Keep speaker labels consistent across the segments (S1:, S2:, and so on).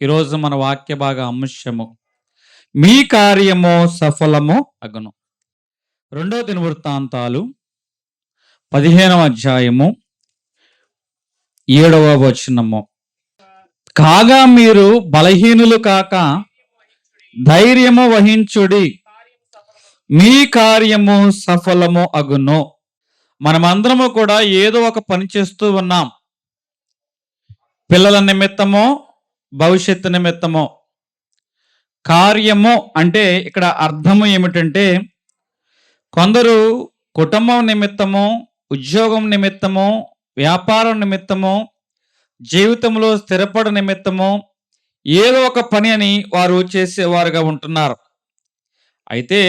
S1: ఈరోజు మన వాక్య భాగ అంశము మీ కార్యము సఫలము అగును. 2 దినవృత్తాంతాలు 15వ అధ్యాయము 7వ వచనము. కాగా మీరు బలహీనులు కాక ధైర్యము వహించుడి, మీ కార్యము సఫలము అగును. మనమందరము కూడా ఏదో ఒక పని చేస్తూ ఉన్నాం. పిల్లల నిమిత్తమో భవిష్యత్తు నిమిత్తమో. కార్యము అంటే ఇక్కడ అర్థము ఏమిటంటే, కొందరు కుటుంబం నిమిత్తము, ఉద్యోగం నిమిత్తము, వ్యాపారం నిమిత్తము, జీవితంలో స్థిరపడ నిమిత్తము ఏదో ఒక పని అని వారు చేసేవారుగా ఉంటున్నారు. అయితే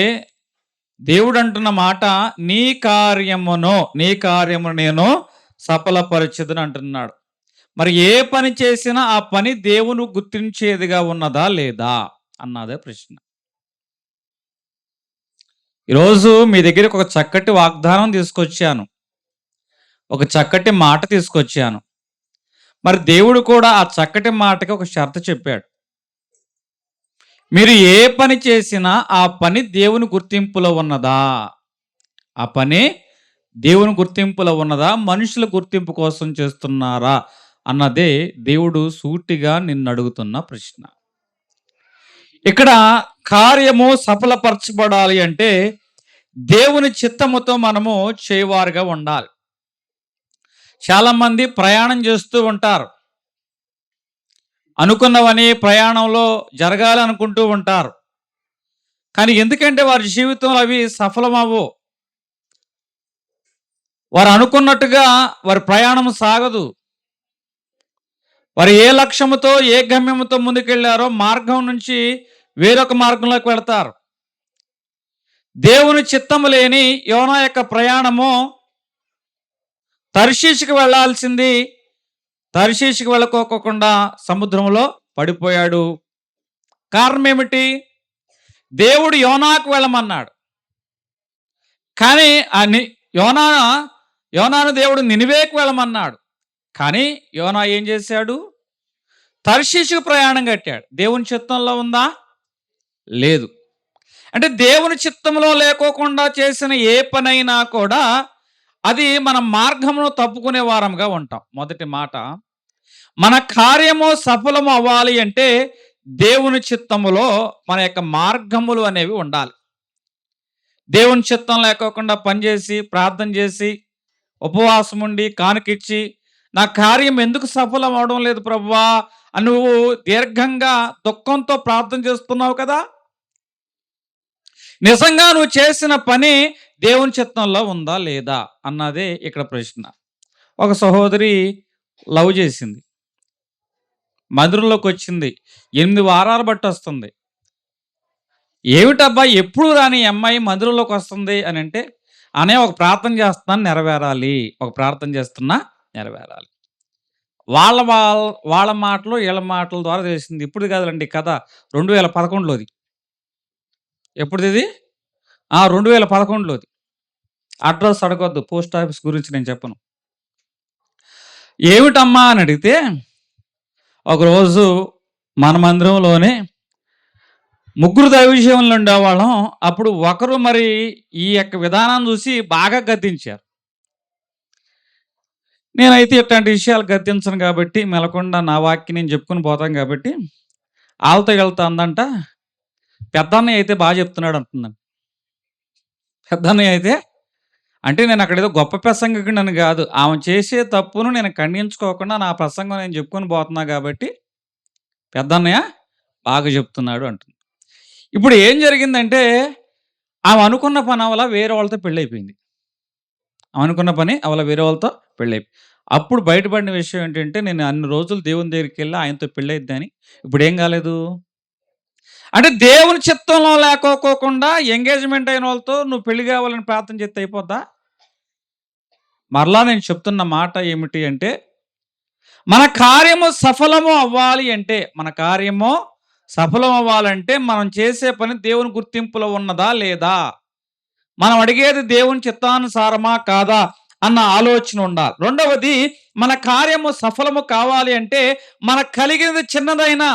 S1: దేవుడు అంటున్న మాట, నీ కార్యమును నేను సఫలపరచదును అంటున్నాడు. మరి ఏ పని చేసినా ఆ పని దేవుని గుర్తించేదిగా ఉన్నదా లేదా అన్నదే ప్రశ్న. ఈరోజు మీ దగ్గరికి ఒక చక్కటి వాగ్దానం తీసుకొచ్చాను, ఒక చక్కటి మాట తీసుకొచ్చాను. మరి దేవుడు కూడా ఆ చక్కటి మాటకి ఒక షరతు చెప్పాడు. మీరు ఏ పని చేసినా ఆ పని దేవుని గుర్తింపులో ఉన్నదా, ఆ పని దేవుని గుర్తింపులో ఉన్నదా, మనుషుల గుర్తింపు కోసం చేస్తున్నారా అన్నదే దేవుడు సూటిగా నిన్ను అడుగుతున్న ప్రశ్న. ఇక్కడ కార్యము సఫలపరచబడాలి అంటే దేవుని చిత్తముతో మనము చేయవారుగా ఉండాలి. చాలామంది ప్రయాణం చేస్తూ ఉంటారు, అనుకున్నవని ప్రయాణంలో జరగాలి అనుకుంటూ ఉంటారు. కానీ ఎందుకంటే వారి జీవితంలో అవి సఫలమవ్వవు. వారు అనుకున్నట్టుగా వారి ప్రయాణం సాగదు. వారు ఏ లక్ష్యముతో ఏ గమ్యముతో ముందుకెళ్లారో మార్గం నుంచి వేరొక మార్గంలోకి వెళతారు. దేవుని చిత్తము లేని యోనా యొక్క ప్రయాణము తర్షీషుకు వెళ్ళాల్సింది తర్షీషుకు వెళ్ళకోకుండా సముద్రంలో పడిపోయాడు. కారణం ఏమిటి? దేవుడు యోనాకు వెళ్ళమన్నాడు, కానీ యోనాను దేవుడు నినివేకు వెళ్ళమన్నాడు. కానీ యోనా ఏం చేశాడు? తర్షీషుకు ప్రయాణం కట్టాడు. దేవుని చిత్తంలో ఉందా? లేదు. అంటే దేవుని చిత్తంలో లేకోకుండా చేసిన ఏ పనైనా కూడా అది మన మార్గమును తప్పుకునే వారంగా ఉంటాం. మొదటి మాట, మన కార్యము సఫలము అవ్వాలి అంటే దేవుని చిత్తములో మన యొక్క మార్గములు అనేవి ఉండాలి. దేవుని చిత్తం లేకోకుండా పనిచేసి ప్రార్థన చేసి ఉపవాసం ఉండి కానుకిచ్చి నా కార్యం ఎందుకు సఫలం అవడం లేదు ప్రభువా అని నువ్వు దీర్ఘంగా దుఃఖంతో ప్రార్థన చేస్తున్నావు కదా. నిజంగా నువ్వు చేసిన పని దేవుని చిత్తంలో ఉందా లేదా అన్నదే ఇక్కడ ప్రశ్న. ఒక సహోదరి లవ్ చేసింది, మందిరంలోకి వచ్చింది, 8 వారాలు బట్టి వస్తుంది. ఏమిటబ్బా ఎప్పుడు రాని అమ్మాయి మందిరంలోకి వస్తుంది అని అంటే, అనే ఒక ప్రార్థన చేస్తున్నాను నెరవేరాలి, ఒక ప్రార్థన చేస్తున్నా నెరవేరాలి. వాళ్ళ మాటలు వీళ్ళ మాటల ద్వారా తెలిసింది. ఇప్పుడు కాదులండి కథ, 2011లోది. ఎప్పుడుది? 2011లోది. అడ్రస్ అడగొద్దు, పోస్ట్ ఆఫీస్ గురించి నేను చెప్పను. ఏమిటమ్మా అని అడిగితే, ఒకరోజు మన మందిరంలోనే 3 దైవజనులు ఉండేవాళ్ళం. అప్పుడు ఒకరు మరి ఈ యొక్క విధానాన్ని చూసి బాగా గద్దించారు. నేనైతే ఇట్లాంటి విషయాలు గద్దించను కాబట్టి, మెలకుండా నా వాక్యం నేను చెప్పుకొని పోతాం కాబట్టి, వాళ్ళతో వెళ్తా అందంట. పెద్దన్నయ్య అయితే బాగా చెప్తున్నాడు అంటుందండి. పెద్దన్నయ్య అయితే అంటే నేను అక్కడ ఏదో గొప్ప ప్రసంగికుడిని కాదు, ఆమె చేసే తప్పును నేను ఖండించుకోకుండా నా ప్రసంగం నేను చెప్పుకొని పోతున్నా కాబట్టి పెద్దన్నయ్య బాగా చెప్తున్నాడు అంటుంది. ఇప్పుడు ఏం జరిగిందంటే, ఆమె అనుకున్న పని అవల వేరే వాళ్ళతో పెళ్ళైపోయింది. అనుకున్న పని అవల వేరే వాళ్ళతో పెళ్ళైపోయింది. అప్పుడు బయటపడిన విషయం ఏంటంటే, నేను అన్ని రోజులు దేవుని దగ్గరికి వెళ్ళి ఆయనతో పెళ్ళైద్దని. ఇప్పుడు ఏం కాలేదు. అంటే దేవుని చిత్తంలో లేకోకుండా ఎంగేజ్మెంట్ అయిన వాళ్ళతో నువ్వు పెళ్లి కావాలని ప్రార్థన చేస్తే అయిపోద్దా? మరలా నేను చెప్తున్న మాట ఏమిటి అంటే, మన కార్యము సఫలము అవ్వాలి అంటే, మనం చేసే పని దేవుని గుర్తింపులో ఉన్నదా లేదా, మనం అడిగేది దేవుని చిత్తానుసారమా కాదా అన్న ఆలోచన ఉండాలి. రెండవది, మన కార్యము సఫలము కావాలి అంటే మనకు కలిగినది చిన్నదైనా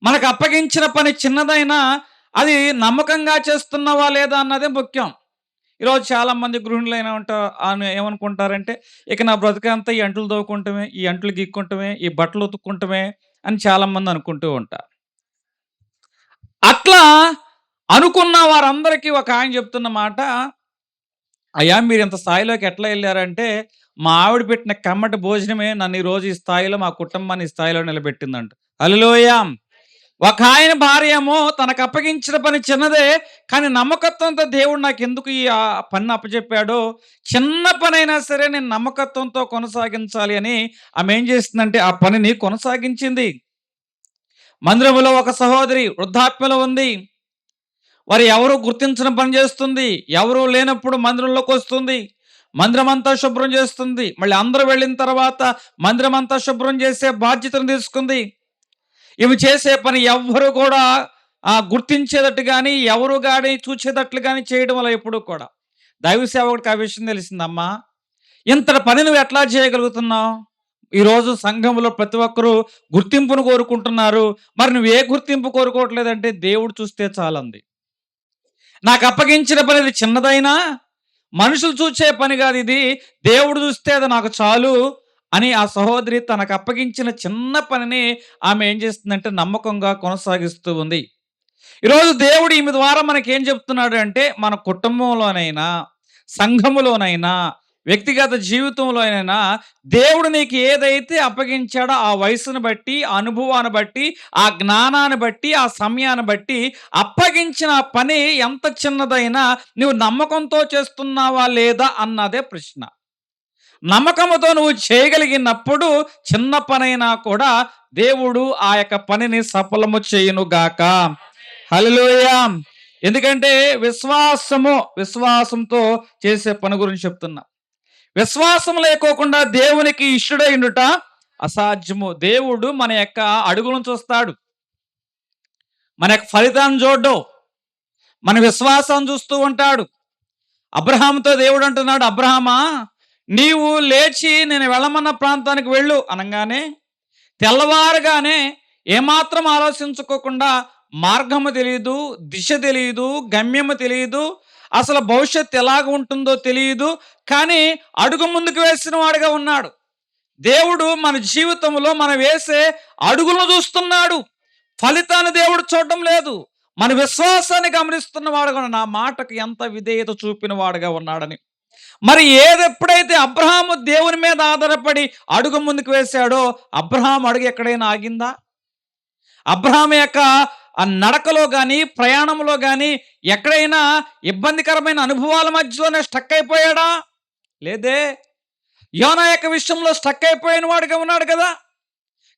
S1: మనకు అప్పగించిన పని చిన్నదైనా అది నమ్మకంగా చేస్తున్నావా లేదా అన్నదే ముఖ్యం. ఈరోజు చాలామంది గృహిణులైన ఏమనుకుంటారంటే, ఇక నా బ్రతుకంతా ఈ అంట్లు తోముకుంటమే, ఈ అంట్లు గీక్కుంటమే, ఈ బట్టలు ఉతుక్కుంటమే అని చాలామంది అనుకుంటూ ఉంటారు. అట్లా అనుకున్న వారందరికీ ఒక ఆయన చెప్తున్న మాట, అయ్యా మీరింత స్థాయిలోకి ఎట్లా ఎళ్లారంటే, మా ఆవిడ పెట్టిన కమ్మటి భోజనమే నన్ను ఈరోజు ఈ స్థాయిలో, మా కుటుంబాన్ని ఈ స్థాయిలో నిలబెట్టిందంట. హల్లెలూయా! ఒకాయన భార్య ఏమో తనకప్పగించిన పని చిన్నదే, కానీ నమ్మకత్వంతో దేవుడు నాకెందుకు ఈ పనిని అప్పజెప్పాడో, చిన్న పనైనా సరే నేను నమ్మకత్వంతో కొనసాగించాలి అని ఆమె ఏం చేసిందంటే ఆ పనిని కొనసాగించింది. మందిరంలో ఒక సహోదరి వృద్ధాప్యలో ఉంది. వారు ఎవరు గుర్తించని పని చేస్తుంది. ఎవరు లేనప్పుడు మందిరంలోకొస్తుంది. మందిరమంతా శుభ్రం చేస్తుంది. మళ్ళీ అందరూ వెళ్ళిన తర్వాత మందిరమంతా శుభ్రం చేసే బాధ్యతను తీసుకుంది. ఈమె చేసే పని ఎవ్వరు కూడా గుర్తించేటట్టు గాని, ఎవరు గాని చూచేటట్లు గాని చేయడం వల్ల ఎప్పుడూ కూడా. దైవ సేవకుడికి ఆ విషయం తెలిసిందమ్మా. ఇంతటి పని నువ్వు ఎట్లా చేయగలుగుతున్నావు? ఈరోజు సంఘంలో ప్రతి ఒక్కరు గుర్తింపును కోరుకుంటున్నారు. మరి నువ్వు ఏ గుర్తింపు కోరుకోవట్లేదంటే దేవుడు చూస్తే చాలంది. నాకు అప్పగించిన పని ఇది చిన్నదైనా, మనుషులు చూసే పని కాదు ఇది, దేవుడు చూస్తే అది నాకు చాలు అని ఆ సహోదరి తనకు అప్పగించిన చిన్న పనిని ఆమె ఏం చేస్తుందంటే నమ్మకంగా కొనసాగిస్తూ ఉంది. ఈరోజు దేవుడు ఈమె ద్వారా మనకేం చెప్తున్నాడు అంటే, మన కుటుంబంలోనైనా, సంఘములోనైనా, వ్యక్తిగత జీవితంలోనైనా దేవుడు నీకు ఏదైతే అప్పగించాడో ఆ వయసును బట్టి, ఆ అనుభవాన్ని బట్టి, ఆ జ్ఞానాన్ని బట్టి, ఆ సమయాన్ని బట్టి అప్పగించిన పని ఎంత చిన్నదైనా నువ్వు నమ్మకంతో చేస్తున్నావా లేదా అన్నదే ప్రశ్న. నమ్మకముతో నువ్వు చేయగలిగినప్పుడు చిన్న పనైనా కూడా దేవుడు ఆ యొక్క పనిని సఫలము చేయునుగాక. హల్లెలూయా! ఎందుకంటే విశ్వాసంతో చేసే పని గురించి చెప్తున్నా. విశ్వాసం లేకోకుండా దేవునికి ఇష్టుడై ఉండుట అసాధ్యము. దేవుడు మన యొక్క అడుగులను చూస్తాడు. మన యొక్క ఫలితాన్ని చూడ్డు. మన విశ్వాసాన్ని చూస్తూ ఉంటాడు. అబ్రహాముతో దేవుడు అంటున్నాడు, అబ్రహామా నీవు లేచి నేను వెళ్ళమన్న ప్రాంతానికి వెళ్ళు అనంగానే తెల్లవారుగానే ఏమాత్రం ఆలోచించుకోకుండా మార్గము తెలియదు, దిశ తెలియదు, గమ్యము తెలియదు, అసలు భవిష్యత్తు ఎలాగ ఉంటుందో తెలియదు, కానీ అడుగు ముందుకు వేసిన వాడుగా ఉన్నాడు. దేవుడు మన జీవితంలో మనం వేసే అడుగులను చూస్తున్నాడు. ఫలితాన్ని దేవుడు చూడటం లేదు. మన విశ్వాసాన్ని గమనిస్తున్న వాడుగా, నా మాటకు ఎంత విధేయత చూపిన వాడుగా ఉన్నాడని. మరి ఎప్పుడైతే అబ్రహాము దేవుని మీద ఆధారపడి అడుగు ముందుకు వేశాడో, అబ్రహాం అడుగు ఎక్కడైనా ఆగిందా? అబ్రహాం యొక్క ఆ నడకలో కానీ, ప్రయాణంలో కానీ ఎక్కడైనా ఇబ్బందికరమైన అనుభవాల మధ్యలోనే స్టక్ అయిపోయాడా? లేదే. యోనా యొక్క విషయంలో స్టక్ అయిపోయిన వాడుగా ఉన్నాడు కదా.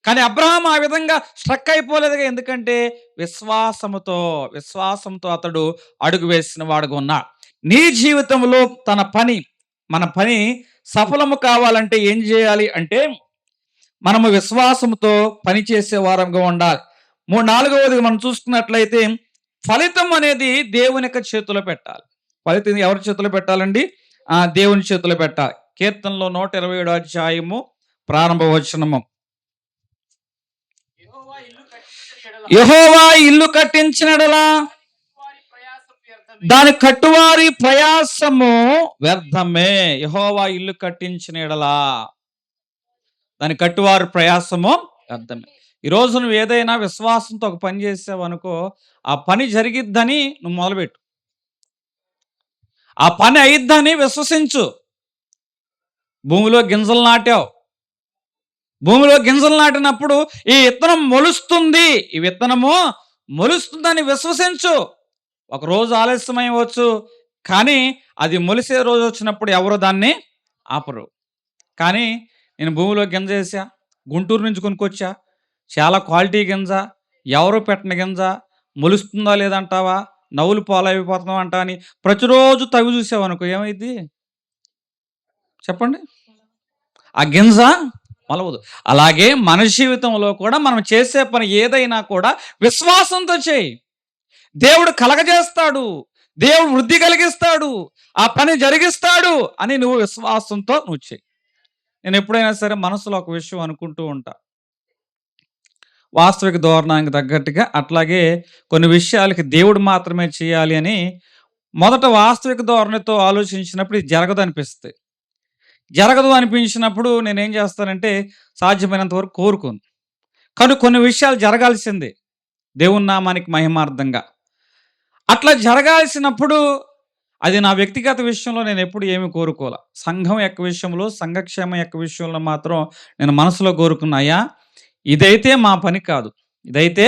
S1: కానీ అబ్రహాం ఆ విధంగా స్ట్రక్ అయిపోలేదుగా. ఎందుకంటే విశ్వాసంతో అతడు అడుగు వేసిన వాడుగా ఉన్నాడు. నీ జీవితంలో మన పని సఫలము కావాలంటే ఏం చేయాలి అంటే, మనము విశ్వాసంతో పనిచేసే వారంగా ఉండాలి. నాలుగవది మనం చూసుకున్నట్లయితే ఫలితం అనేది దేవుని యొక్క చేతిలో పెట్టాలి. ఫలితం ఎవరి చేతిలో పెట్టాలండి? దేవుని చేతిలో పెట్టాలి. కీర్తనలో 127 అధ్యాయము ప్రారంభ వచనము, యెహోవా ఇల్లు కట్టించినడలా దాని కట్టువారి ప్రయాసము వ్యర్థమే. యెహోవా ఇల్లు కట్టించిన ఎడలా దాని కట్టువారి ప్రయాసము వ్యర్థమే. ఈరోజు నువ్వు ఏదైనా విశ్వాసంతో ఒక పని చేసావు అనుకో, ఆ పని జరిగిద్దని నువ్వు మొదలుపెట్టు. ఆ పని అయిద్దని విశ్వసించు. భూమిలో గింజలు నాటావు. భూమిలో గింజలు నాటినప్పుడు ఈ విత్తనం మొలుస్తుంది, ఈ విత్తనము మొలుస్తుందని విశ్వసించు. ఒకరోజు ఆలస్యమైవచ్చు, కానీ అది మొలిసే రోజు వచ్చినప్పుడు ఎవరు దాన్ని ఆపరు. కానీ నేను భూమిలో గింజ వేసా, గుంటూరు నుంచి కొనుక్కొచ్చా, చాలా క్వాలిటీ గింజ, ఎవరు పెట్టిన గింజ, మొలుస్తుందా లేదంటావా, నవ్వులు పాలైపోతున్నావు అంటా అని ప్రతిరోజు తవ్వి చూసావు అనుకో, ఏమైంది చెప్పండి? ఆ గింజ మొలవదు. అలాగే మన జీవితంలో కూడా మనం చేసే పని ఏదైనా కూడా విశ్వాసంతో చేయి. దేవుడు కలగజేస్తాడు, దేవుడు వృద్ధి కలిగిస్తాడు, ఆ పని జరిగిస్తాడు అని నువ్వు విశ్వాసంతో చేయి. నేను ఎప్పుడైనా సరే మనసులో ఒక విషయం అనుకుంటూ ఉంటా. వాస్తవిక ధోరణానికి తగ్గట్టుగా, అట్లాగే కొన్ని విషయాలకి దేవుడు మాత్రమే చేయాలి అని మొదట వాస్తవిక ధోరణితో ఆలోచించినప్పుడు ఇది జరగదు అనిపిస్తది. జరగదు అనిపించినప్పుడు నేనేం చేస్తానంటే సాధ్యమైనంత వరకు కోరుకోను. కానీ కొన్ని విషయాలు జరగాల్సిందే. దేవుని నామానికి మహిమార్థంగా. అట్లా జరగాల్సినప్పుడు అది నా వ్యక్తిగత విషయంలో నేనెప్పుడు ఏమి కోరుకోల. సంఘం యొక్క విషయంలో, సంఘక్షేమం యొక్క విషయంలో మాత్రం నేను మనసులో కోరుకున్నా, అయ్యా! ఇదైతే మా పని కాదు. ఇదైతే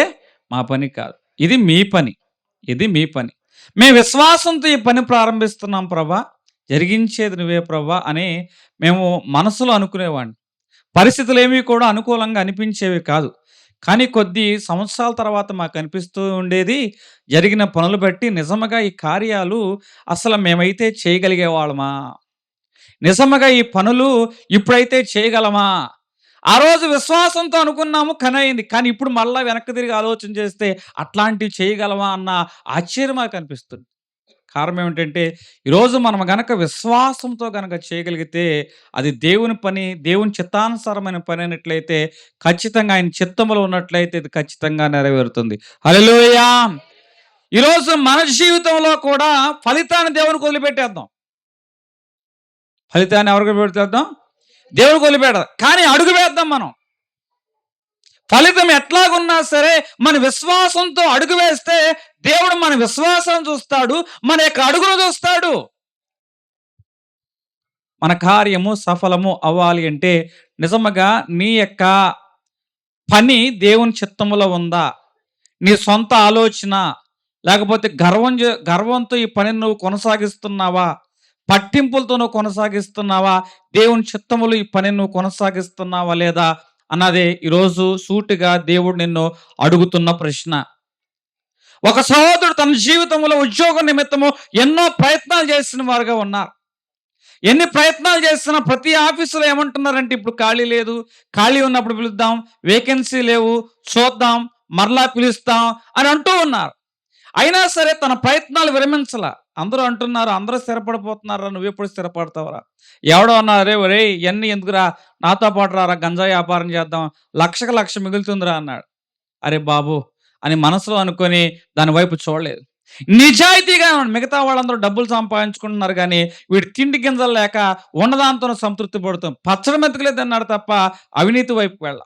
S1: మా పని కాదు. ఇది మీ పని. ఇది మీ పని. మేము విశ్వాసంతో ఈ పని ప్రారంభిస్తున్నాం ప్రభా! జరిగించేది నువ్వే ప్రభా! అని మేము మనసులో అనుకునేవాడిని. పరిస్థితులేమీ కూడా అనుకూలంగా అనిపించేవి కాదు. కానీ కొద్ది సంవత్సరాల తర్వాత మాకనిపిస్తూ ఉండేది, జరిగిన పనులు బట్టి నిజముగా ఈ కార్యాలు అసలు మేమైతే చేయగలిగేవాళ్ళమా? నిజముగా ఈ పనులు ఇప్పుడైతే చేయగలమా? ఆ రోజు విశ్వాసంతో అనుకున్నాము, కనయింది. కానీ ఇప్పుడు మళ్ళా వెనక్కి తిరిగి ఆలోచన చేస్తే అట్లాంటివి చేయగలమా అన్న ఆశ్చర్యం మాకనిపిస్తుంది. కారణం ఏమిటంటే, ఈరోజు మనం గనక విశ్వాసంతో గనక చేయగలిగితే, అది దేవుని పని, దేవుని చిత్తానుసారమైన పని అయినట్లయితే, ఖచ్చితంగా ఆయన చిత్తములో ఉన్నట్లయితే ఇది ఖచ్చితంగా నెరవేరుతుంది. హల్లెలూయా! ఈరోజు మన జీవితంలో కూడా ఫలితాన్ని దేవునికి వదిలిపెట్టేద్దాం. ఫలితాన్ని ఎవరికి వదిలిపెట్టేద్దాం? దేవునికి వదిలిపెడదాం. కానీ అడుగు వేద్దాం మనం. ఫలితం ఎట్లాగున్నా సరే మన విశ్వాసంతో అడుగు వేస్తే దేవుడు మన విశ్వాసం చూస్తాడు, మన యొక్క అడుగులు చూస్తాడు. మన కార్యము సఫలము అవ్వాలి అంటే నిజముగా నీ యొక్క పని దేవుని చిత్తములో ఉందా? నీ సొంత ఆలోచన, లేకపోతే గర్వంతో ఈ పనిని నువ్వు కొనసాగిస్తున్నావా? పట్టింపులతో నువ్వు కొనసాగిస్తున్నావా? దేవుని చిత్తములో ఈ పనిని నువ్వు కొనసాగిస్తున్నావా లేదా అన్నదే ఈరోజు సూటిగా దేవుడు నిన్ను అడుగుతున్న ప్రశ్న. ఒక సహోదరుడు తన జీవితంలో ఉద్యోగ నిమిత్తము ఎన్నో ప్రయత్నాలు చేసిన వారుగా ఉన్నారు. ఎన్ని ప్రయత్నాలు చేస్తున్నా ప్రతి ఆఫీసులో ఏమంటున్నారంటే ఇప్పుడు ఖాళీ లేదు, ఖాళీ ఉన్నప్పుడు పిలుద్దాం, వేకెన్సీ లేవు, చూద్దాం, మరలా పిలుస్తాం అని అంటూ ఉన్నారు. అయినా సరే తన ప్రయత్నాలు విరమించలా. అందరూ అంటున్నారు, అందరూ స్థిరపడిపోతున్నారా, నువ్వెప్పుడు స్థిరపడతావురా? ఎవడో అన్నారు, "అరే ఒరేయ్, ఇవన్నీ ఎందుకురా, నాతో పాటు రారా, గంజాయి వ్యాపారం చేద్దాం, లక్షకు లక్ష మిగులుతుందిరా" అన్నాడు. అరే బాబు అని మనసులో అనుకొని దాని వైపు చూడలేదు. నిజాయితీగా మిగతా వాళ్ళందరూ డబ్బులు సంపాదించుకుంటున్నారు కానీ వీడు తిండి గింజలు లేక ఉన్నదాంతో సంతృప్తి పడుతాం, పచ్చడి మెతుకులేదు అన్నాడు తప్ప అవినీతి వైపు వెళ్ళ.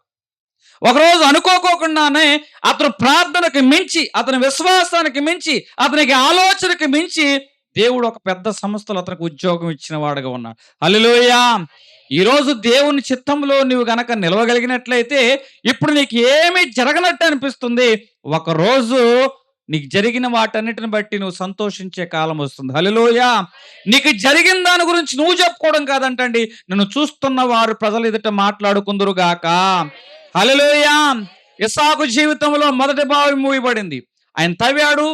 S1: ఒకరోజు అనుకోకుండానే అతను ప్రార్థనకి మించి, అతని విశ్వాసానికి మించి, అతనికి ఆలోచనకి మించి దేవుడు ఒక పెద్ద సంస్థలో అతనికి ఉద్యోగం ఇచ్చిన వాడుగా ఉన్నాడు. హల్లెలూయా! ఈరోజు దేవుని చిత్తంలో నువ్వు గనక నిలవగలిగినట్లయితే ఇప్పుడు నీకు ఏమీ జరగనట్టు అనిపిస్తుంది. ఒకరోజు నీకు జరిగిన వాటన్నిటిని బట్టి నువ్వు సంతోషించే కాలం వస్తుంది. హల్లెలూయా! నీకు జరిగిన దాని గురించి నువ్వు చెప్పుకోవడం కాదంటండి, నిన్ను చూస్తున్న వారు ప్రజలు ఎదుట మాట్లాడుకుందురు గాక. హల్లెలూయా! ఇస్సాకు జీవితంలో మొదటి బావి మూయబడింది. ఆయన తవ్వాడు,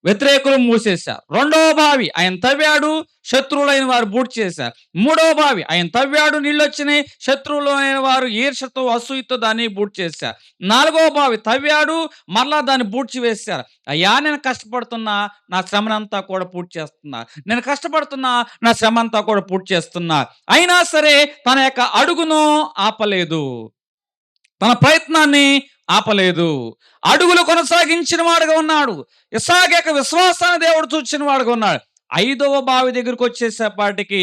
S1: వ్యతిరేకులు మూసేశారు. రెండవ బావి ఆయన తవ్వాడు, శత్రువులైన వారు బూడ్చి చేశారు. మూడవ బావి ఆయన తవ్వాడు, నీళ్ళు వచ్చినాయి, శత్రువులైన వారు ఈర్ష్యతో అసూయతో దాన్ని బూడ్చి చేశారు. నాలుగవ బావి తవ్వాడు, మరలా దాన్ని బూడ్చి వేశారు. అయ్యా, నేను కష్టపడుతున్నా, నా శ్రమనంతా కూడా పూర్తి చేస్తున్నా, నేను కష్టపడుతున్నా, నా శ్రమ అంతా కూడా పూర్తి చేస్తున్నా. అయినా సరే తన యొక్క అడుగును ఆపలేదు, తన ప్రయత్నాన్ని ఆపలేదు, అడుగులు కొనసాగించిన వాడుగా ఉన్నాడు. ఇస్సాకు యొక్క విశ్వాసాన్ని దేవుడు చూచిన వాడుగా ఉన్నాడు. ఐదవ బావి దగ్గరికి వచ్చేసేపాటికి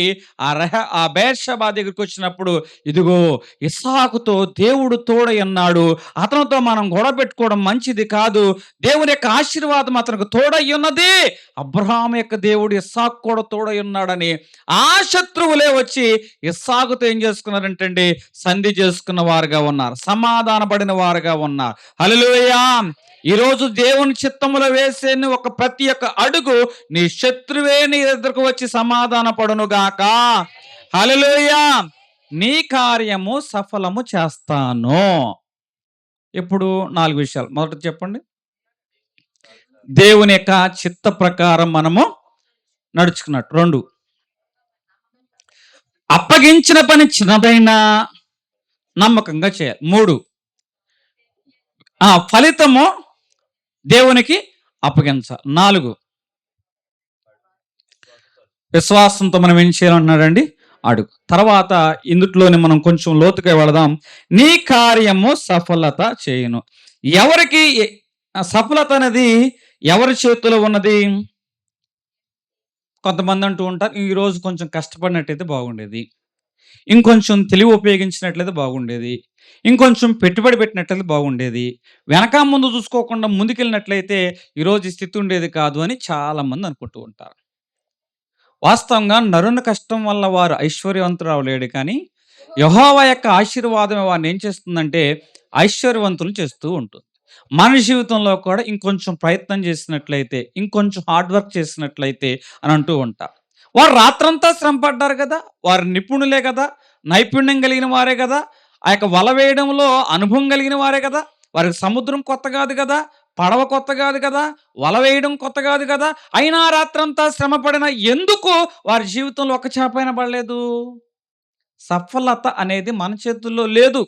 S1: ఆ బేర్షెబా దగ్గరికి వచ్చినప్పుడు, ఇదిగో ఇస్సాకుతో దేవుడు తోడై ఉన్నాడు, అతనితో మనం గొడవ పెట్టుకోవడం మంచిది కాదు, దేవుని యొక్క ఆశీర్వాదం అతనికి తోడై ఉన్నది, అబ్రహాము యొక్క దేవుడు ఇస్సాకు కూడా తోడై ఉన్నాడని ఆ శత్రువులే వచ్చి ఇస్సాకుతో ఏం చేసుకున్నారంటే సంధి చేసుకున్న వారుగా ఉన్నారు, సమాధాన పడిన వారుగా ఉన్నారు. హల్లెలూయా! ఈరోజు దేవుని చిత్తములో వేసే ఒక ప్రతి ఒక్క అడుగు నీ శత్రువే నీ ఎదురుకు వచ్చి సమాధాన పడునుగాక. హల్లెలూయా! నీ కార్యము సఫలము చేస్తాను. ఇప్పుడు 4 విషయాలు. మొదట చెప్పండి, దేవుని యొక్క చిత్త ప్రకారం మనము నడుచుకున్నట్టు. 2, అప్పగించిన పని చిన్నదైనా నమ్మకంగా చేయాలి. 3, ఫలితము దేవునికి అప్పగించాలి. 4, విశ్వాసంతో మనం ఏం చేయాలన్నాడండి? అడుగు. తర్వాత ఇందుట్లోనే మనం కొంచెం లోతుగా వెళదాం. నీ కార్యము సఫలత చేయును. ఎవరికి సఫలత అనేది ఎవరి చేతిలో ఉన్నది? కొంతమంది అంటూ ఉంటారు, ఈరోజు కొంచెం కష్టపడినట్టయితే బాగుండేది. ఇంకొంచెం తెలివి ఉపయోగించినట్లయితే బాగుండేది. ఇంకొంచెం పెట్టుబడి పెట్టినట్లయితే బాగుండేది. వెనక ముందు చూసుకోకుండా ముందుకెళ్ళినట్లయితే ఈరోజు ఈ స్థితి ఉండేది కాదు అని చాలామంది అనుకుంటూ ఉంటారు. వాస్తవంగా నరుని కష్టం వల్ల వారు ఐశ్వర్యవంతుడు అవ్వలేడు కానీ, యెహోవా యొక్క ఆశీర్వాదం వారిని ఏం చేస్తుందంటే ఐశ్వర్యవంతులు చేస్తూ ఉంటుంది. మన జీవితంలో కూడా ఇంకొంచెం ప్రయత్నం చేసినట్లయితే, ఇంకొంచెం హార్డ్ వర్క్ చేసినట్లయితే అని అంటూ ఉంటా. వారు రాత్రంతా శ్రమ పడ్డారు కదా! వారు నిపుణులే కదా! నైపుణ్యం కలిగిన వారే కదా! ఆ యొక్క వల వేయడంలో అనుభవం కలిగిన వారే కదా! వారికి సముద్రం కొత్త కాదు కదా! పడవ కొత్త కాదు కదా! వల వేయడం కొత్త కాదు కదా! అయినా రాత్రంతా శ్రమ పడిన ఎందుకు వారి జీవితంలో ఒక్క చేపైనా పడలేదు? సఫలత అనేది మన చేతుల్లో లేదు.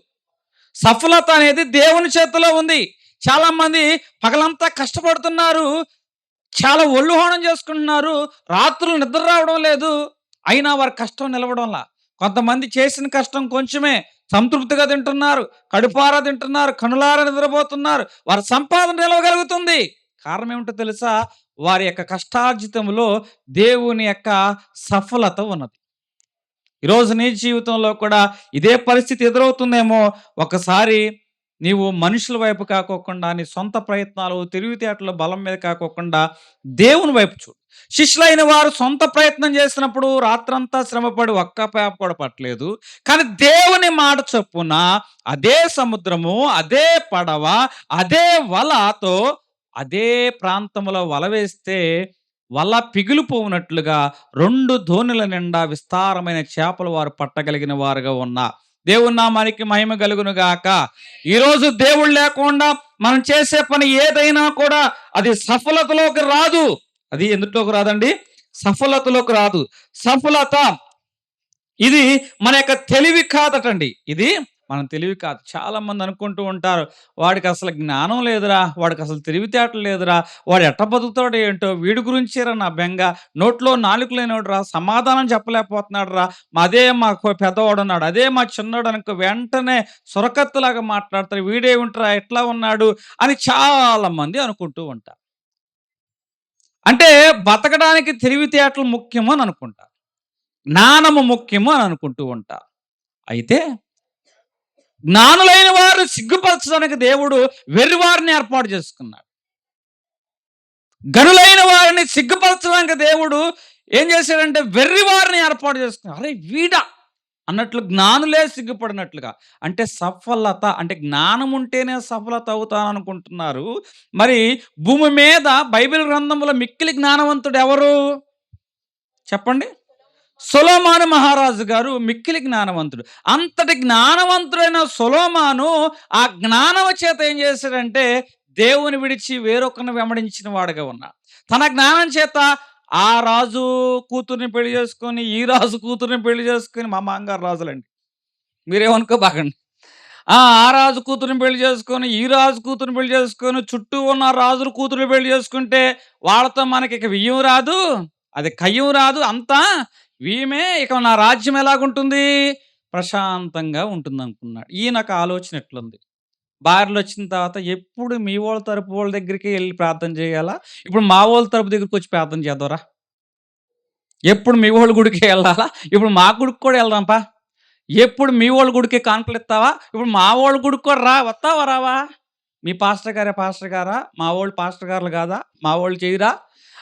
S1: సఫలత అనేది దేవుని చేతిలో ఉంది. చాలామంది పగలంతా కష్టపడుతున్నారు. చాలా ఒళ్ళు హోనం చేసుకుంటున్నారు. రాత్రులు నిద్ర రావడం లేదు. అయినా వారి కష్టం నిలవడంలా. కొంతమంది చేసిన కష్టం కొంచెమే. సంతృప్తిగా తింటున్నారు. కడుపారా తింటున్నారు. కనులారా నిద్రపోతున్నారు. వారి సంపాదన నిలవగలుగుతుంది. కారణం ఏమిటో తెలుసా? వారి యొక్క కష్టార్జితంలో దేవుని యొక్క సఫలత ఉన్నది. ఈరోజు నీ జీవితంలో కూడా ఇదే పరిస్థితి ఎదురవుతుందేమో. ఒకసారి నీవు మనుషుల వైపు కాకోకుండా, నీ సొంత ప్రయత్నాలు, తెలివితేటలు బలం మీద కాకోకుండా దేవుని వైపు చూడు. శిష్యులైన వారు సొంత ప్రయత్నం చేసినప్పుడు రాత్రంతా శ్రమపడి ఒక్క పేప కూడా పట్టలేదు. కానీ దేవుని మాట చొప్పున అదే సముద్రము, అదే పడవ, అదే వలతో అదే ప్రాంతంలో వల వేస్తే వల పిగిలిపోవునట్లుగా 2 దోణుల నిండా విస్తారమైన చేపలు వారు పట్టగలిగిన వారుగా ఉన్నారు. దేవుని నామానికి మహిమ కలుగును గాక. ఈరోజు దేవుడు లేకుండా మనం చేసే పని ఏదైనా కూడా అది సఫలతలోకి రాదు. అది ఎందులోకి రాదండి? సఫలతలోకి రాదు. సఫలత ఇది మన యొక్క తెలివి కాదటండి. ఇది మన తెలివి కాదు. చాలామంది అనుకుంటూ ఉంటారు, వాడికి అసలు జ్ఞానం లేదురా, వాడికి అసలు తెలివితేటలు లేదురా, వాడు ఎట్ట బతుకుతాడో ఏంటో, వీడి గురించేరా నా బెంగ, నోట్లో నాలుక లేనోడురా, సమాధానం చెప్పలేకపోతున్నాడు రా, అదే మా పెద్దవాడున్నాడు, అదే మా చిన్నోడు అనుకో వెంటనే సురకత్తులాగా మాట్లాడతారు, వీడేమిట్రా ఎట్లా ఉన్నాడు అని చాలామంది అనుకుంటూ ఉంటారు. అంటే బతకడానికి తెలివితేటలు ముఖ్యము అని అనుకుంటా, జ్ఞానము ముఖ్యము అని అనుకుంటూ ఉంటా. అయితే జ్ఞానులైన వారు సిగ్గుపరచడానికి దేవుడు వెర్రివారిని ఏర్పాటు చేసుకున్నాడు. గనులైన వారిని సిగ్గుపరచడానికి దేవుడు ఏం చేశాడంటే వెర్రివారిని ఏర్పాటు చేసుకున్నాడు. అరే వీడా అన్నట్లు జ్ఞానులే సిగ్గుపడినట్లుగా. అంటే సఫలత అంటే జ్ఞానం ఉంటేనే సఫలత అవుతాననుకుంటున్నారు. మరి భూమి మీద బైబిల్ గ్రంథంలో మిక్కిలి జ్ఞానవంతుడు ఎవరు చెప్పండి? సొలొమోను మహారాజు గారు మిక్కిలి జ్ఞానవంతుడు. అంతటి జ్ఞానవంతుడైన సొలొమోను ఆ జ్ఞానము చేత ఏం చేశాడంటే దేవుని విడిచి వేరొకరిని వెంబడించిన వాడుగా ఉన్నాడు. తన జ్ఞానం చేత ఆ రాజు కూతుర్ని పెళ్లి చేసుకొని, ఈ రాజు కూతుర్ని పెళ్లి చేసుకొని, మా మామగారు రాజులండి, మీరేమనుకోబాకండి. ఆ రాజు కూతుర్ని పెళ్లి చేసుకొని, ఈ రాజు కూతుర్ని పెళ్లి చేసుకొని, చుట్టూ ఉన్న రాజుల కూతుర్ని పెళ్లి చేసుకుంటే వాళ్ళతో మనకి ఇక వియ్యం రాదు, అది కయ్యం రాదు, అంతా వీమే. ఇక నా రాజ్యం ఎలాగుంటుంది? ప్రశాంతంగా ఉంటుందనుకున్నాడు. ఈయనకు ఆలోచన ఎట్లుంది? భార్యలొచ్చిన తర్వాత ఎప్పుడు మీ వోళ్ళ తరపు వాళ్ళ దగ్గరికే ఎళ్లి ప్రార్థన చేయాలా? ఇప్పుడు మా వోళ్ళ తరపు దగ్గరికొచ్చి ప్రార్థన చేద్దాంరా. ఎప్పుడు మీ వోళ్ళ గుడికే ఎళ్ళాలా? ఇప్పుడు మా గుడికి కూడా ఎళ్దాంపా. ఎప్పుడు మీ వోళ్ళ గుడికే కానుకలిత్తావా? ఇప్పుడు మా వోళ్ళ గుడికి కూడా రా. వత్తావా రావా? మీ పాస్టర్ గారే పాస్టర్ గారా? మా వోళ్ళు పాస్టర్ గారులు కాదా? మా వోళ్ళు చెయ్యరా?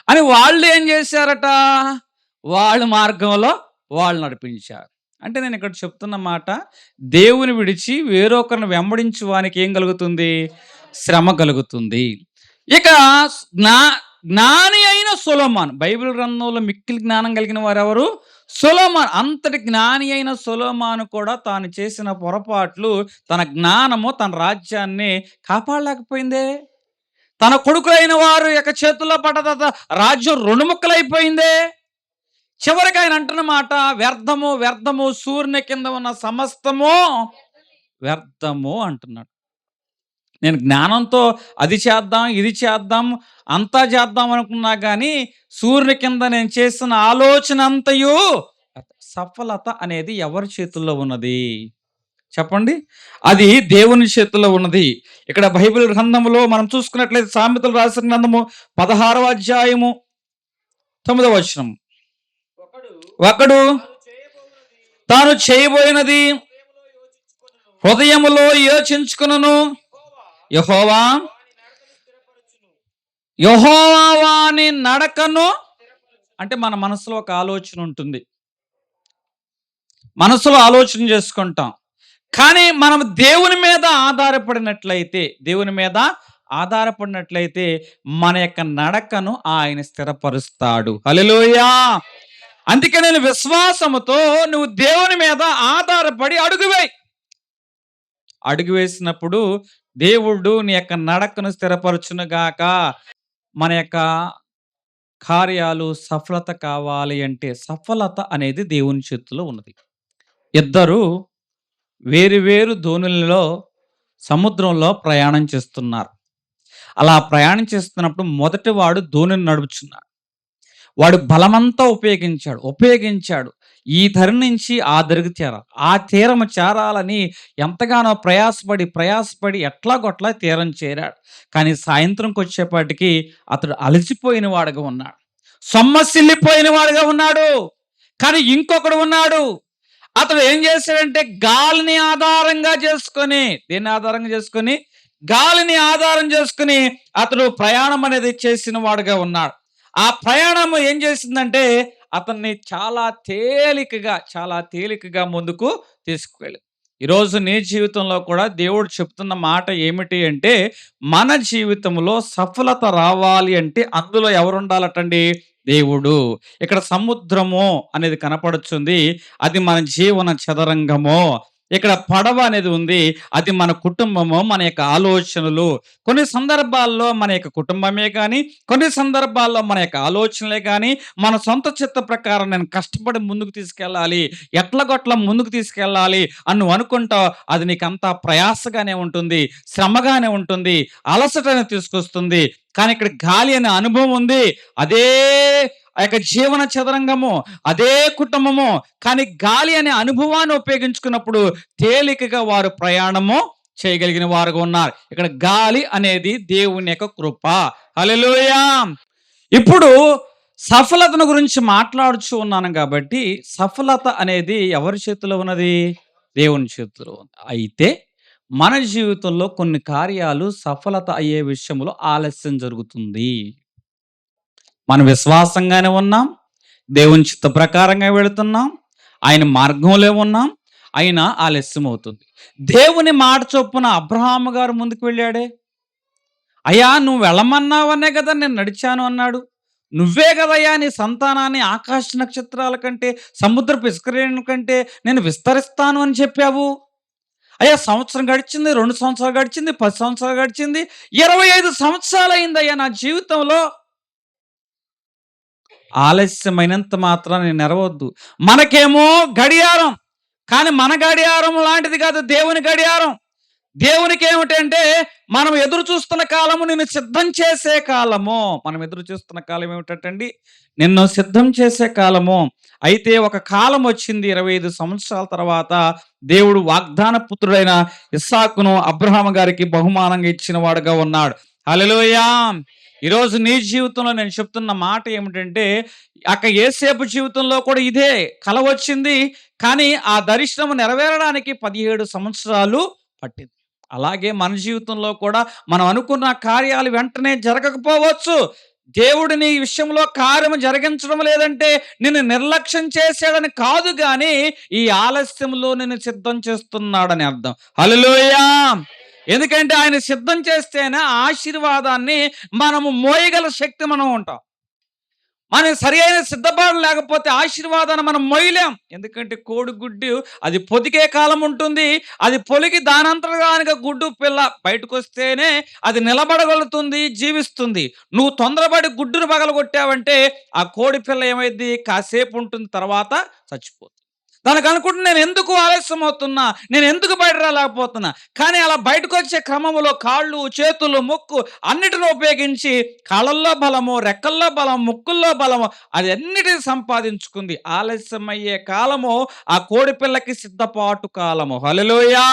S1: అని వాళ్ళు ఏం చేశారట? వాళ్ళ మార్గంలో వాళ్ళు నడిపించారు. అంటే నేను ఇక్కడ చెప్తున్న మాట, దేవుని విడిచి వేరొకరిని వెంబడించు వానికి ఏం కలుగుతుంది? శ్రమ కలుగుతుంది. ఇక జ్ఞా జ్ఞాని అయిన సొలొమోను, బైబిల్ గ్రంథంలో మిక్కిలి జ్ఞానం కలిగిన వారెవరు? సొలొమోను. అంతటి జ్ఞాని అయిన సొలొమోను కూడా తాను చేసిన పొరపాట్లు, తన జ్ఞానము తన రాజ్యాన్ని కాపాడలేకపోయిందే. తన కొడుకులైన వారు యొక్క చేతుల్లో పడ్డ తర్వాత రాజ్యం 2 ముక్కలైపోయిందే. చివరికి ఆయన అంటున్న మాట, వ్యర్థము వ్యర్థము, సూర్యుని కింద ఉన్న సమస్తము వ్యర్థము అంటున్నాడు. నేను జ్ఞానంతో అది చేద్దాం, ఇది చేద్దాం, అంతా చేద్దాం అనుకున్నా కానీ సూర్యుని కింద నేను చేసిన ఆలోచన అంతయు సఫలత అనేది ఎవరి చేతుల్లో ఉన్నది? చెప్పండి. అది దేవుని చేతుల్లో ఉన్నది. ఇక్కడ బైబిల్ గ్రంథంలో మనం చూసుకున్నట్లయితే సామెతలు రాసిన గ్రంథము 16వ అధ్యాయము 9వ వచనం. ఒకడు తాను చేయబోయినది హృదయములో యోచించుకొనును. యెహోవా యెహోవా వాని నడకను, అంటే మన మనసులో ఒక ఆలోచన ఉంటుంది. మనసులో ఆలోచన చేసుకుంటాం. కానీ మనం దేవుని మీద ఆధారపడినట్లయితే మన యొక్క నడకను ఆయన స్థిరపరుస్తాడు. హల్లెలూయా! అందుకే నేను విశ్వాసముతో నువ్వు దేవుని మీద ఆధారపడి అడుగు వేసినప్పుడు దేవుడు నీ యొక్క నడకను స్థిరపరచునుగాక. మన యొక్క కార్యాలు సఫలత కావాలి అంటే సఫలత అనేది దేవుని చేతిలో ఉన్నది. ఇద్దరు వేరు వేరు దోణులలో సముద్రంలో ప్రయాణం చేస్తున్నారు. అలా ప్రయాణం చేస్తున్నప్పుడు మొదటి వాడు దోణిని నడుపుచున్నాడు. వాడు బలమంతా ఉపయోగించాడు. ఈ ధర నుంచి ఆ ధరకు చేరాలి. ఆ తీరము చేరాలని ఎంతగానో ప్రయాసపడి ఎట్లాగొట్లా తీరం చేరాడు. కానీ సాయంత్రంకి వచ్చేపాటికి అతడు అలసిపోయిన వాడుగా ఉన్నాడు. సొమ్మసిల్లిపోయిన వాడుగా ఉన్నాడు. కానీ ఇంకొకడు ఉన్నాడు. అతడు ఏం చేశాడంటే గాలిని ఆధారంగా చేసుకొని, దేన్ని ఆధారంగా చేసుకొని? గాలిని ఆధారం చేసుకుని అతడు ప్రయాణం అనేది చేసిన వాడుగా ఉన్నాడు. ఆ ప్రయాణం ఏం చేసిందంటే అతన్ని చాలా తేలికగా ముందుకు తీసుకువెళ్ళి. ఈరోజు నీ జీవితంలో కూడా దేవుడు చెప్తున్న మాట ఏమిటి అంటే, మన జీవితంలో సఫలత రావాలి అంటే అందులో ఎవరుండాలటండి? దేవుడు. ఇక్కడ సముద్రము అనేది కనపడుతుంది. అది మన జీవన చదరంగము. ఇక్కడ పడవ అనేది ఉంది. అది మన కుటుంబము, మన యొక్క ఆలోచనలు. కొన్ని సందర్భాల్లో మన యొక్క కుటుంబమే కానీ, కొన్ని సందర్భాల్లో మన యొక్క ఆలోచనలే కానీ, మన సొంత చిత్త ప్రకారం నేను కష్టపడి ముందుకు తీసుకెళ్ళాలి, ఎట్లగొట్ల ముందుకు తీసుకెళ్ళాలి అని నువ్వు అనుకుంటావు. అది నీకంతా ప్రయాసగానే ఉంటుంది, శ్రమగానే ఉంటుంది, అలసటని తీసుకొస్తుంది. కానీ ఇక్కడ గాలి అనే అనుభవం ఉంది. అదే ఆ యొక్క జీవన చదరంగము, అదే కుటుంబము. కానీ గాలి అనే అనుభవాన్ని ఉపయోగించుకున్నప్పుడు తేలికగా వారు ప్రయాణము చేయగలిగిన వారుగా ఉన్నారు. ఇక్కడ గాలి అనేది దేవుని యొక్క కృప. హల్లెలూయా! ఇప్పుడు సఫలతను గురించి మాట్లాడుచూ ఉన్నాను కాబట్టి, సఫలత అనేది ఎవరి చేతిలో ఉన్నది? దేవుని చేతిలో ఉంది. అయితే మన జీవితంలో కొన్ని కార్యాలు సఫలత అయ్యే విషయంలో ఆలస్యం జరుగుతుంది. మనం విశ్వాసంగానే ఉన్నాం. దేవుని చిత్త ప్రకారంగా వెళుతున్నాం. ఆయన మార్గంలో ఉన్నాం. అయినా ఆలస్యం అవుతుంది. దేవుని మాట చొప్పున అబ్రహాము గారు ముందుకు వెళ్ళాడే. అయ్యా నువ్వు వెళ్ళమన్నావనే కదా నేను నడిచాను అన్నాడు. నువ్వే కదయ్యా నీ సంతానాన్ని ఆకాశ నక్షత్రాల కంటే, సముద్రపు ఇసుకరేణుల కంటే నేను విస్తరిస్తాను అని చెప్పావు. అయ్యా సంవత్సరం గడిచింది, 2 సంవత్సరాలు గడిచింది, 10 సంవత్సరాలు గడిచింది, 25 సంవత్సరాలు అయిందయ్యా నా జీవితంలో. ఆలస్యమైనంత మాత్రాన నెరవద్దు. మనకేమో గడియారం, కానీ మన గడియారం లాంటిది కాదు దేవుని గడియారం. దేవునికి ఏమిటంటే మనం ఎదురు చూస్తున్న కాలము నిన్ను సిద్ధం చేసే కాలము. మనం ఎదురు చూస్తున్న కాలం ఏమిటండి? నిన్ను సిద్ధం చేసే కాలము. అయితే ఒక కాలం వచ్చింది 25 సంవత్సరాల తర్వాత దేవుడు వాగ్దాన పుత్రుడైన ఇస్సాకును అబ్రహాము గారికి బహుమానంగా ఇచ్చిన వాడుగా ఉన్నాడు. హల్లెలూయా! ఈరోజు నీ జీవితంలో నేను చెప్తున్న మాట ఏమిటంటే, యేసేపు జీవితంలో కూడా ఇదే కల వచ్చింది. కానీ ఆ దర్శనం నెరవేరడానికి 17 సంవత్సరాలు పట్టింది. అలాగే మన జీవితంలో కూడా మనం అనుకున్న కార్యాలు వెంటనే జరగకపోవచ్చు. దేవుడు నీ విషయంలో కార్యము జరిగించడం లేదంటే నిన్ను నిర్లక్ష్యం చేశాడని కాదు, గాని ఈ ఆలస్యంలో నిన్ను సిద్ధం చేస్తున్నాడని అర్థం. హల్లెలూయా! ఎందుకంటే ఆయన సిద్ధం చేస్తేనే ఆశీర్వాదాన్ని మనము మోయగల శక్తి మనం ఉంటాం. మనం సరి అయిన సిద్ధపాటు లేకపోతే ఆశీర్వాదాన్ని మనం మోయలేం. ఎందుకంటే కోడిగుడ్డు అది పొదిగే కాలం ఉంటుంది. అది పొలిగి దానంతరగానిగా గుడ్డు పిల్ల బయటకు వస్తేనే అది నిలబడగలుగుతుంది, జీవిస్తుంది. నువ్వు తొందరపడి గుడ్డును పగలగొట్టావంటే ఆ కోడి పిల్ల ఏమైంది? కాసేపు ఉంటుంది, తర్వాత చచ్చిపోతుంది. తనకు అనుకుంటున్నా నేను ఎందుకు ఆలస్యం అవుతున్నా, నేను ఎందుకు బయట రాలేకపోతున్నా. కానీ అలా బయటకు వచ్చే క్రమంలో కాళ్ళు, చేతులు, ముక్కు అన్నిటిని ఉపయోగించి కాళ్ళల్లో బలము, రెక్కల్లో బలం, ముక్కుల్లో బలము అది అన్నిటిని సంపాదించుకుంది. ఆలస్యమయ్యే కాలము ఆ కోడిపిల్లకి సిద్ధపాటు కాలము. హల్లెలూయా!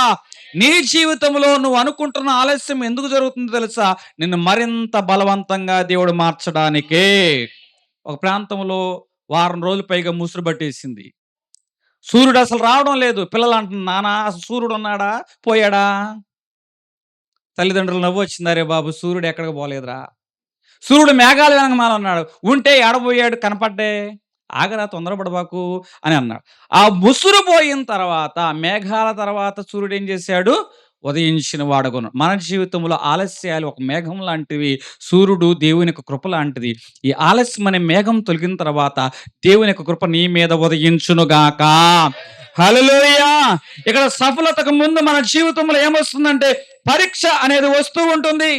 S1: నీ జీవితంలో నువ్వు అనుకుంటున్న ఆలస్యం ఎందుకు జరుగుతుందో తెలుసా? నిన్ను మరింత బలవంతంగా దేవుడు మార్చడానికే. ఒక ప్రాంతంలో వారం రోజులు పైగా ముసురు పట్టేసింది. సూర్యుడు అసలు రావడం లేదు. పిల్లలు అంటున్నారు, నాన్న అసలు సూర్యుడు ఉన్నాడా? పోయాడా? తల్లిదండ్రులు నవ్వొచ్చింది. అరే బాబు! సూర్యుడు ఎక్కడికి పోలేదురా. సూర్యుడు మేఘాల వెనకమాల ఉన్నాడు. ఉంటే ఏడబోయాడు కనపడ్డే. ఆగరా తొందరపడబాకు అని అన్నాడు. ఆ ముసురు పోయిన తర్వాత, మేఘాల తర్వాత సూర్యుడు ఏం చేశాడు? ఉదయించిన వాడగును. మన జీవితంలో ఆలస్యాలు ఒక మేఘం లాంటివి. సూర్యుడు దేవుని యొక్క కృప లాంటిది. ఈ ఆలస్యం అనే మేఘం తొలగిన తర్వాత దేవుని యొక్క కృప నీ మీద ఉదయించునుగాక. హల్లెలూయా! ఇక్కడ సఫలతకు ముందు మన జీవితంలో ఏమొస్తుందంటే పరీక్ష అనేది వస్తూ ఉంటుంది.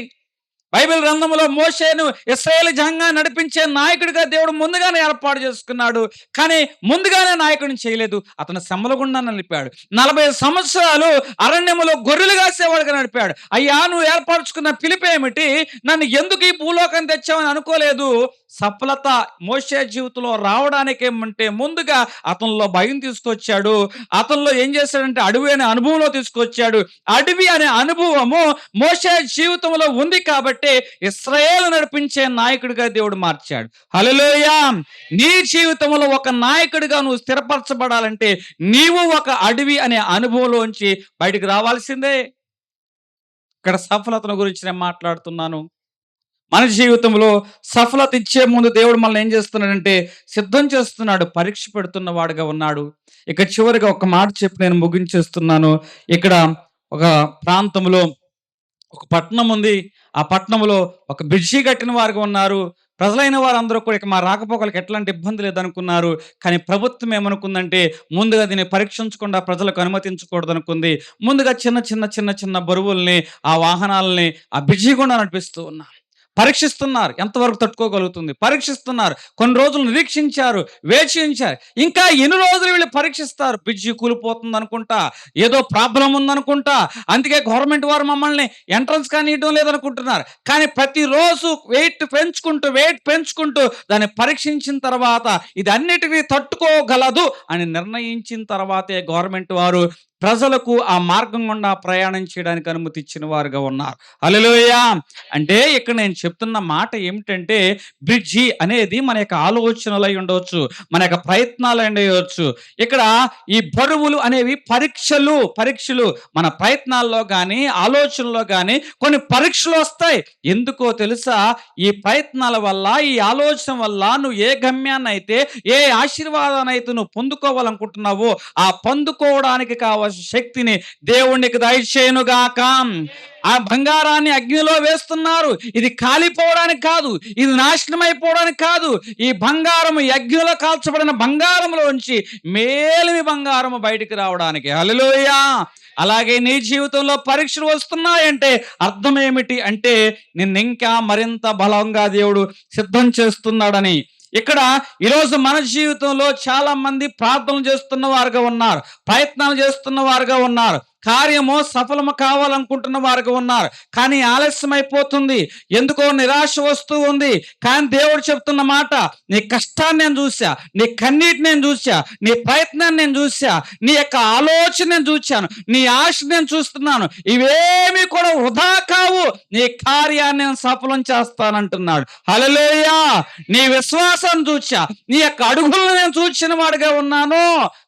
S1: బైబిల్ గ్రంథంలో మోషేను ఇశ్రాయేలు జనాంగాన్ని నడిపించే నాయకుడిగా దేవుడు ముందుగానే ఏర్పాటు చేసుకున్నాడు. కానీ ముందుగానే నాయకుడిని చేయలేదు. అతను శ్రమల గుండా నడిపాడు. 40 సంవత్సరాలు అరణ్యములో గొర్రెలు కాసేవాడుగా నడిపాడు. అయ్యా, నువ్వు ఏర్పరచుకున్న పిలుపేమిటి? నన్ను ఎందుకు ఈ భూలోకం తెచ్చావని అనుకోలేదు. సఫలత మోషే జీవితంలో రావడానికేమంటే ముందుగా అతనిలో భయం తీసుకొచ్చాడు. అతనిలో ఏం చేశాడంటే అడవి అనే అనుభవంలో తీసుకొచ్చాడు. అడవి అనే అనుభవము మోషే జీవితంలో ఉంది కాబట్టి ఇశ్రాయేలు నడిపించే నాయకుడిగా దేవుడు మార్చాడు. హల్లెలూయా! నీ జీవితంలో ఒక నాయకుడిగా నువ్వు స్థిరపరచబడాలంటే నీవు ఒక అడవి అనే అనుభవంలోంచి బయటికి రావాల్సిందే. ఇక్కడ సఫలతను గురించి నేను మాట్లాడుతున్నాను. మన జీవితంలో సఫలత ఇచ్చే ముందు దేవుడు మనల్ని ఏం చేస్తున్నాడంటే సిద్ధం చేస్తున్నాడు, పరీక్ష పెడుతున్న వాడుగా ఉన్నాడు. ఇక చివరిగా ఒక మాట చెప్పి నేను ముగించేస్తున్నాను. ఇక్కడ ఒక ప్రాంతంలో ఒక పట్టణం ఉంది. ఆ పట్టణంలో ఒక బ్రిడ్జి కట్టిన వారుగా ఉన్నారు. ప్రజలైన వారందరూ కూడా ఇక మా రాకపోకలకు ఎట్లాంటి ఇబ్బంది లేదనుకున్నారు. కానీ ప్రభుత్వం ఏమనుకుందంటే ముందుగా దీన్ని పరీక్షించకుండా ప్రజలకు అనుమతించకూడదు అనుకుంది. ముందుగా చిన్న చిన్న చిన్న చిన్న బరువుల్ని ఆ వాహనాలని ఆ బ్రిడ్జి గుండా నడిపిస్తూ ఉన్నారు. పరీక్షిస్తున్నారు ఎంతవరకు తట్టుకోగలుగుతుంది. పరీక్షిస్తున్నారు. కొన్ని రోజులు నిరీక్షించారు, వేచి ఉంచారు. ఇంకా ఎన్ని రోజులు వీళ్ళు పరీక్షిస్తారు? బ్రిడ్జి కూలిపోతుంది అనుకుంటా, ఏదో ప్రాబ్లం ఉందనుకుంటా, అందుకే గవర్నమెంట్ వారు మమ్మల్ని ఎంట్రన్స్ కానివ్వడం లేదనుకుంటున్నారు. కానీ ప్రతిరోజు వెయిట్ పెంచుకుంటూ దాన్ని పరీక్షించిన తర్వాత ఇది అన్నిటినీ తట్టుకోగలదు అని నిర్ణయించిన తర్వాతే గవర్నమెంట్ వారు ప్రజలకు ఆ మార్గం గుండా ప్రయాణం చేయడానికి అనుమతి ఇచ్చిన వారుగా ఉన్నారు. హల్లెలూయా! అంటే ఇక్కడ నేను చెప్తున్న మాట ఏమిటంటే బ్రిడ్జి అనేది మన యొక్క ఆలోచనలు అయి ఉండవచ్చు, మన యొక్క ప్రయత్నాలు ఉండవచ్చు. ఇక్కడ ఈ బరువులు అనేవి పరీక్షలు మన ప్రయత్నాల్లో కానీ ఆలోచనలో కానీ కొన్ని పరీక్షలు వస్తాయి. ఎందుకో తెలుసా? ఈ ప్రయత్నాల వల్ల, ఈ ఆలోచన వల్ల నువ్వు ఏ గమ్యాన్ని అయితే, ఏ ఆశీర్వాదాన్ని అయితే నువ్వు పొందుకోవాలనుకుంటున్నావో ఆ పొందుకోవడానికి కావాల్సిన శక్తిని దేవునికి దయచేయునుగాక. ఆ బంగారాన్ని అగ్నిలో వేస్తున్నారు. ఇది కాలిపోవడానికి కాదు, ఇది నాశనం అయిపోవడానికి కాదు. ఈ బంగారము అగ్నిలో కాల్చబడిన బంగారంలోంచి మేలిమి బంగారము బయటికి రావడానికి. హల్లెలూయా! అలాగే నీ జీవితంలో పరీక్షలు వస్తున్నాయంటే అర్థం ఏమిటి అంటే నిన్ను ఇంకా మరింత బలంగా దేవుడు సిద్ధం చేస్తున్నాడని. ఇక్కడ ఈరోజు మన జీవితంలో చాలా మంది ప్రార్థనలు చేస్తున్న వారుగా ఉన్నారు, ప్రయత్నాలు చేస్తున్న వారుగా ఉన్నారు, కార్యము సఫలము కావాలనుకుంటున్న వారుగా ఉన్నారు. కానీ ఆలస్యం అయిపోతుంది. ఎందుకో నిరాశ వస్తూ ఉంది. కానీ దేవుడు చెప్తున్న మాట, నీ కష్టాన్ని నేను చూసా, నీ కన్నీటిని నేను చూసా, నీ ప్రయత్నాన్ని నేను చూసా, నీ యొక్క ఆలోచన నేను చూశాను, నీ ఆశ నేను చూస్తున్నాను. ఇవేమీ కూడా వృధా కావు. నీ కార్యాన్ని నేను సఫలం చేస్తానంటున్నాడు. హల్లెలూయా! నీ విశ్వాసాన్ని చూసా, నీ యొక్క అడుగులను నేను చూచిన వాడిగా ఉన్నాను.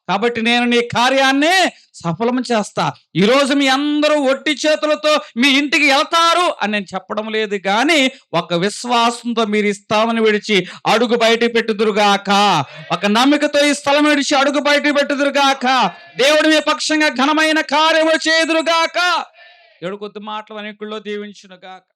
S1: కాబట్టి నేను నీ కార్యాన్ని సఫలం చేస్తా. ఈరోజు మీ అందరూ ఒట్టి చేతులతో మీ ఇంటికి వెళ్తారు అని నేను చెప్పడం లేదు, కానీ ఒక విశ్వాసంతో మీరు ఈ స్థలం విడిచి అడుగు బయట పెట్టుదురుగాక. ఒక నమ్మికతో ఈ స్థలం విడిచి అడుగు బయట పెట్టుదురుగాక. దేవుడు మీ పక్షంగా ఘనమైన కార్యము చేయుదురుగాక. దేవుడు కొద్ది మాటలు అనేకుల్లో దీవించునుగాక.